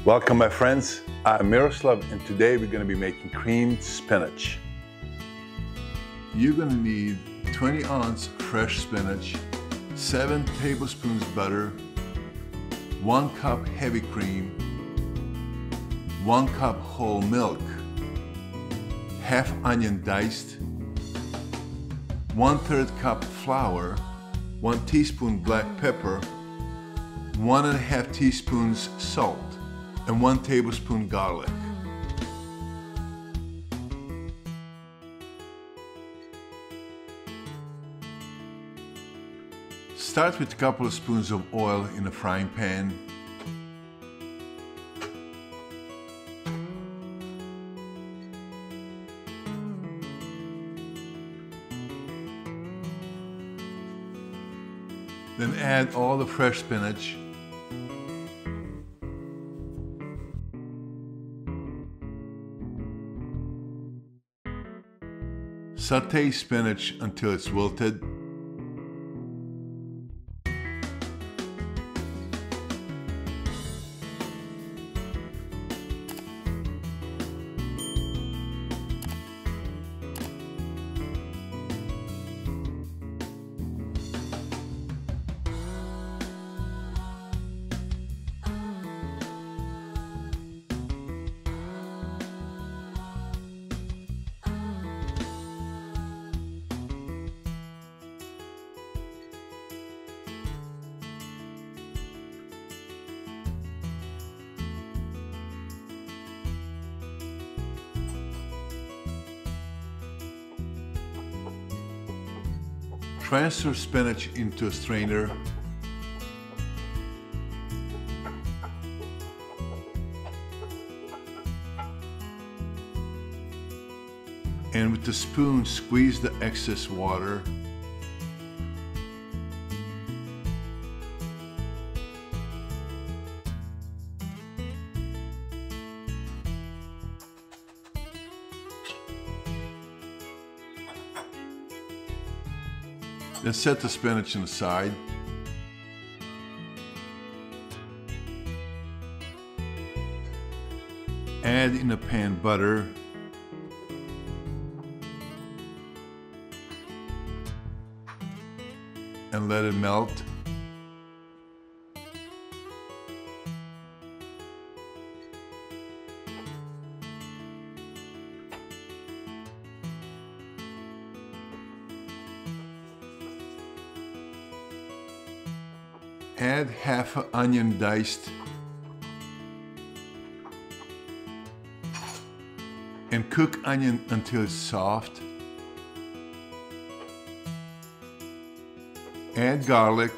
Welcome my friends, I'm Miroslav and today we're going to be making creamed spinach. You're going to need 20 ounce fresh spinach, 7 tablespoons butter, 1 cup heavy cream, 1 cup whole milk, half onion diced, 1/3 cup flour, 1 teaspoon black pepper, 1.5 teaspoons salt, and 1 tablespoon garlic. Start with a couple of spoons of oil in a frying pan. Then add all the fresh spinach. Sauté spinach until it's wilted. Transfer spinach into a strainer. And with the spoon, squeeze the excess water. Then set the spinach on the side. Add in a pan butter. And let it melt. Add half an onion diced and cook onion until it's soft. Add garlic.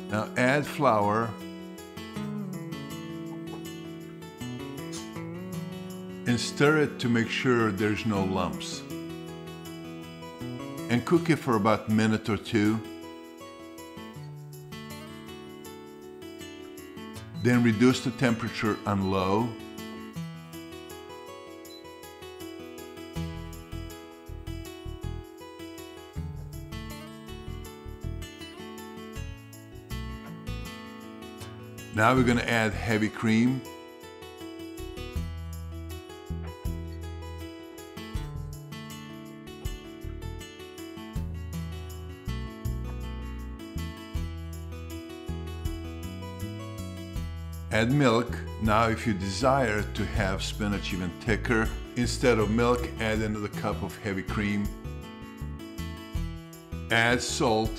Now add flour and stir it to make sure there's no lumps. And cook it for about a minute or two. Then reduce the temperature on low. Now we're going to add heavy cream. Add milk. Now if you desire to have spinach even thicker, instead of milk, add another cup of heavy cream. Add salt.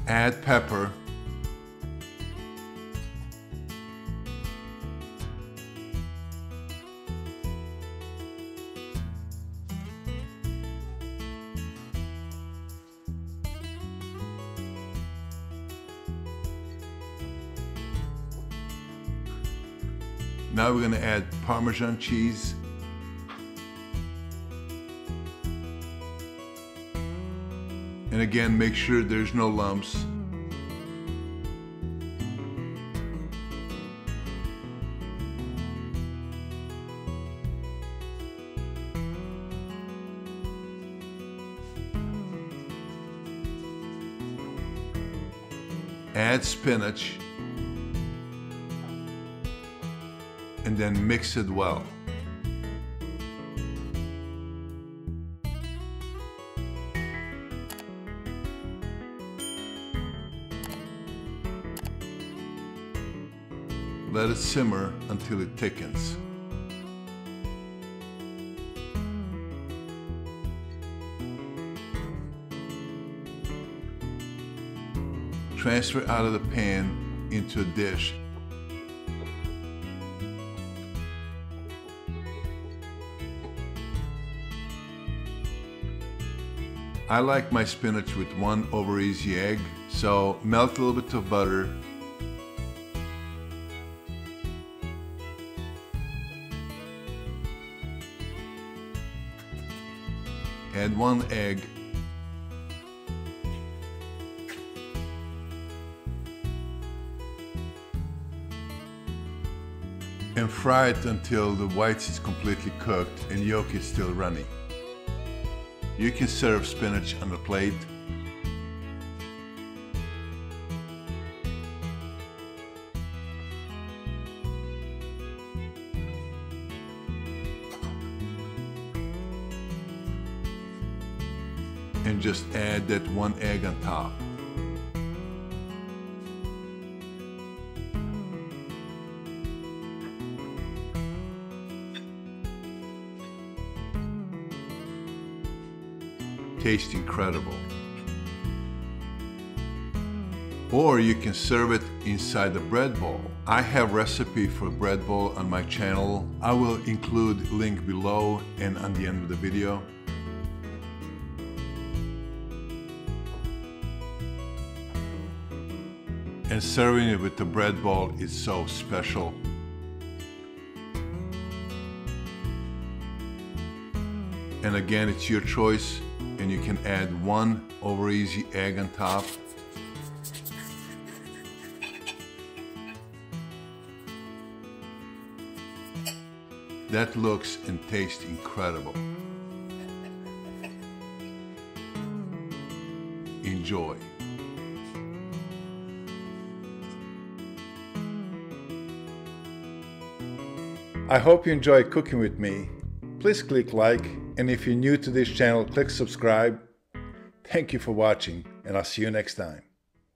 Add pepper. Now we're going to add Parmesan cheese. And again, make sure there's no lumps. Add spinach and then mix it well. Let it simmer until it thickens. Transfer out of the pan into a dish. I like my spinach with 1 over easy egg, so melt a little bit of butter. Add 1 egg. And fry it until the whites is completely cooked and yolk is still runny. You can serve spinach on a plate. And just add that 1 egg on top. Tastes incredible. Or you can serve it inside a bread bowl. I have recipe for bread bowl on my channel. I will include link below and on the end of the video. And serving it with the bread bowl is so special. And again, it's your choice. And you can add 1 over easy egg on top. That looks and tastes incredible. Enjoy. I hope you enjoy cooking with me. Please click like, and if you're new to this channel, click subscribe. Thank you for watching, and I'll see you next time.